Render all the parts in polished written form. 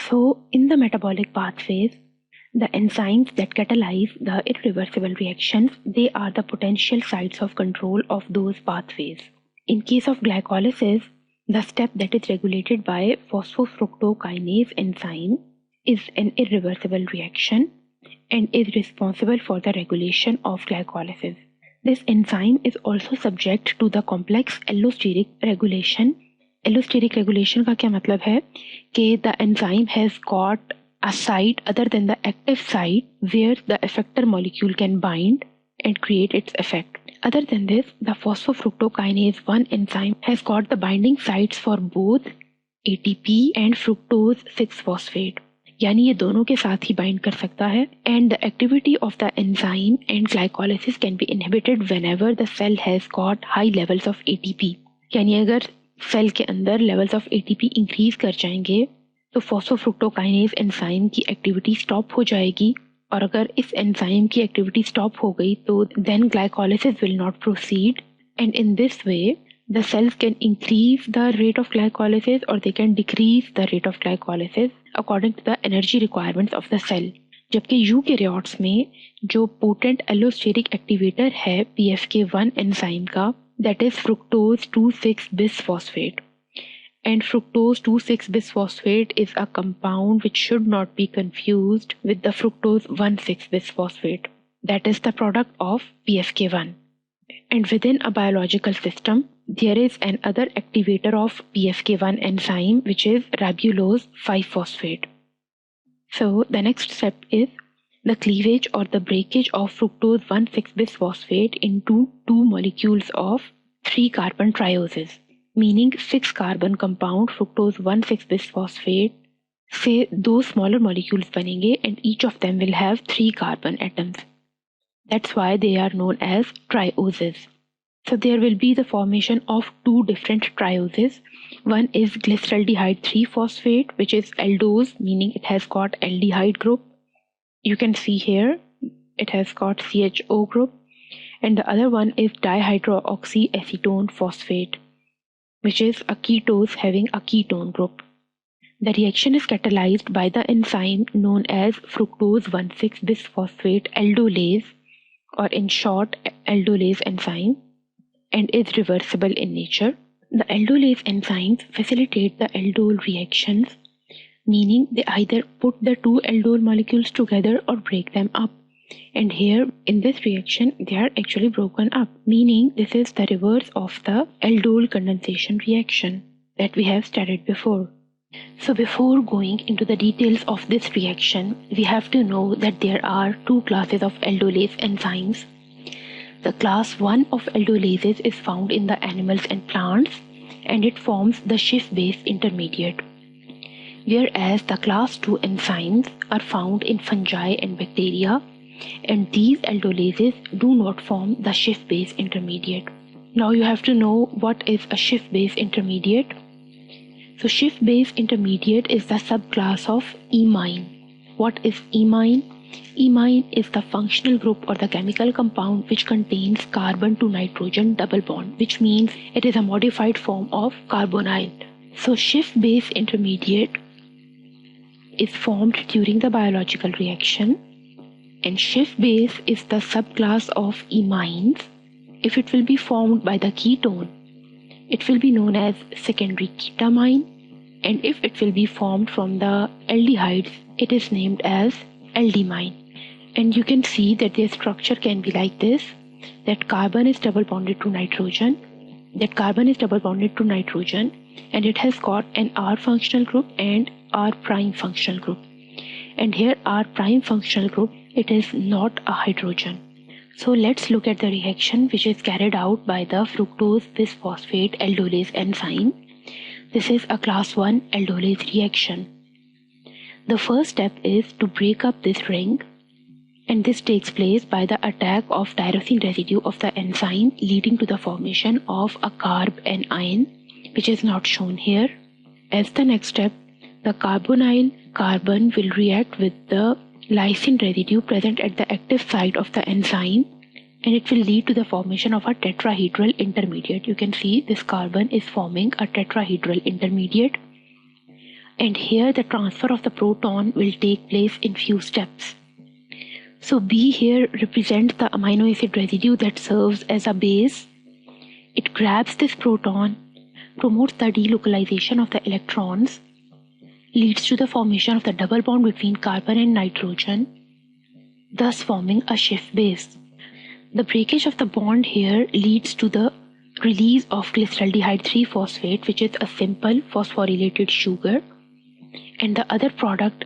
So, in the metabolic pathways, the enzymes that catalyze the irreversible reactions, they are the potential sites of control of those pathways. In case of glycolysis, the step that is regulated by phosphofructokinase enzyme is an irreversible reaction and is responsible for the regulation of glycolysis. This enzyme is also subject to the complex allosteric regulation. Allosteric regulation का क्या मतलब है कि the enzyme has got a site other than the active site where the effector molecule can bind and create its effect. Other than this, the phosphofructokinase 1 enzyme has got the binding sites for both ATP and fructose 6-phosphate. यानी ये दोनों के साथ ही bind कर सकता है. And the activity of the enzyme and glycolysis can be inhibited whenever the cell has got high levels of ATP. यानी अगर सेल के अंदर लेवल्स ऑफ ATP इंक्रीज कर जाएंगे तो फॉस्फोफ्रुक्टोकाइनेज एंजाइम की एक्टिविटी स्टॉप हो जाएगी, और अगर इस एंजाइम की एक्टिविटी स्टॉप हो गई तो then glycolysis will not proceed, and in this way the cells can increase the rate of glycolysis or they can decrease the rate of glycolysis according to the energy requirements of the cell. जबकि eukaryotes में जो potent allosteric activator है PFK1 enzyme का, that is fructose 2,6-bisphosphate. And fructose 2,6-bisphosphate is a compound which should not be confused with the fructose 1,6-bisphosphate. That is the product of PFK1. And within a biological system, there is another activator of PFK1 enzyme which is ribulose 5-phosphate. So the next step is the cleavage or the breakage of fructose 1,6-bisphosphate into two molecules of 3-carbon trioses, meaning 6-carbon compound fructose 1,6-bisphosphate से दो smaller molecules बनेंगे and each of them will have 3 carbon atoms. That's why they are known as trioses. So there will be the formation of two different trioses. One is glyceraldehyde 3-phosphate, which is aldose, meaning it has got aldehyde group. You can see here it has got CHO group. And the other one is dihydroxyacetone phosphate, which is a ketose having a ketone group. The reaction is catalyzed by the enzyme known as fructose 1,6-bisphosphate aldolase, or in short aldolase enzyme, and is reversible in nature. The aldolase enzymes facilitate the aldol reactions, meaning they either put the two aldol molecules together or break them up. And here in this reaction they are actually broken up, meaning this is the reverse of the aldol condensation reaction that we have studied before. So before going into the details of this reaction, we have to know that there are two classes of aldolase enzymes. The class 1 of aldolases is found in the animals and plants, and it forms the Schiff-base intermediate. Whereas the class 2 enzymes are found in fungi and bacteria, and these aldolases do not form the Schiff-base intermediate. Now you have to know what is a Schiff-base intermediate. So Schiff-base intermediate is the subclass of imine. What is imine? Imine is the functional group or the chemical compound which contains carbon to nitrogen double bond, which means it is a modified form of carbonyl. So Schiff-base intermediate is formed during the biological reaction, and Schiff-base is the subclass of imines. If it will be formed by the ketone, it will be known as secondary ketamine, and if it will be formed from the aldehydes, it is named as aldimine. And you can see that their structure can be like this, that carbon is double bonded to nitrogen, and it has got an R functional group and R prime functional group. And here R prime functional group, it is not a hydrogen. So let's look at the reaction which is carried out by the fructose bisphosphate aldolase enzyme. This is a class 1 aldolase reaction. The first step is to break up this ring, and this takes place by the attack of tyrosine residue of the enzyme, leading to the formation of a carb anion, which is not shown here. As the next step, the carbonyl carbon will react with the lysine residue present at the active site of the enzyme, and it will lead to the formation of a tetrahedral intermediate. You can see this carbon is forming a tetrahedral intermediate. and here the transfer of the proton will take place in few steps. So B here represents the amino acid residue that serves as a base. It grabs this proton, promotes the delocalization of the electrons, leads to the formation of the double bond between carbon and nitrogen, thus forming a Schiff base. The breakage of the bond here leads to the release of glyceraldehyde 3-phosphate, which is a simple phosphorylated sugar, and the other product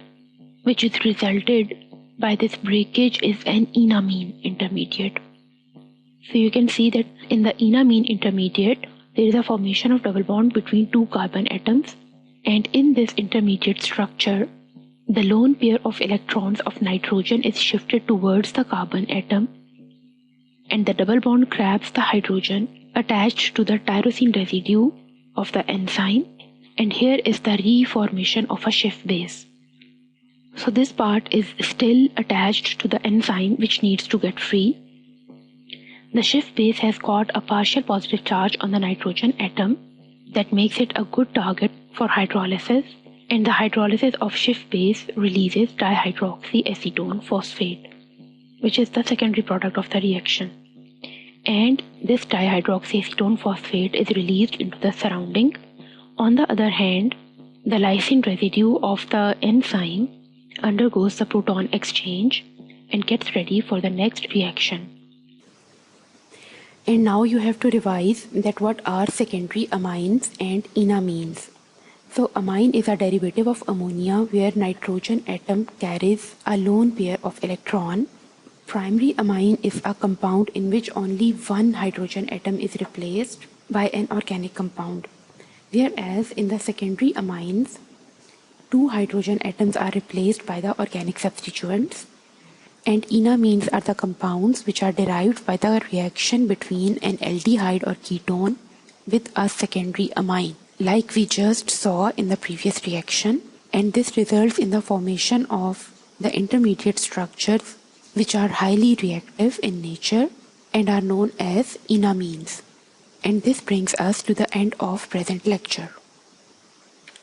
which is resulted by this breakage is an enamine intermediate. So you can see that in the enamine intermediate there is a formation of double bond between two carbon atoms, and in this intermediate structure the lone pair of electrons of nitrogen is shifted towards the carbon atom, and the double bond grabs the hydrogen attached to the tyrosine residue of the enzyme, and here is the reformation of a Schiff base. So this part is still attached to the enzyme which needs to get free. The Schiff base has got a partial positive charge on the nitrogen atom that makes it a good target for hydrolysis, and the hydrolysis of Schiff base releases dihydroxyacetone phosphate, which is the secondary product of the reaction. And this dihydroxyacetone phosphate is released into the surrounding. On the other hand, the lysine residue of the enzyme undergoes the proton exchange and gets ready for the next reaction. And now you have to revise that what are secondary amines and enamines. So amine is a derivative of ammonia where nitrogen atom carries a lone pair of electron. Primary amine is a compound in which only one hydrogen atom is replaced by an organic compound, whereas in the secondary amines, two hydrogen atoms are replaced by the organic substituents, and enamines are the compounds which are derived by the reaction between an aldehyde or ketone with a secondary amine, like we just saw in the previous reaction, and this results in the formation of the intermediate structures which are highly reactive in nature and are known as enamines. And this brings us to the end of present lecture.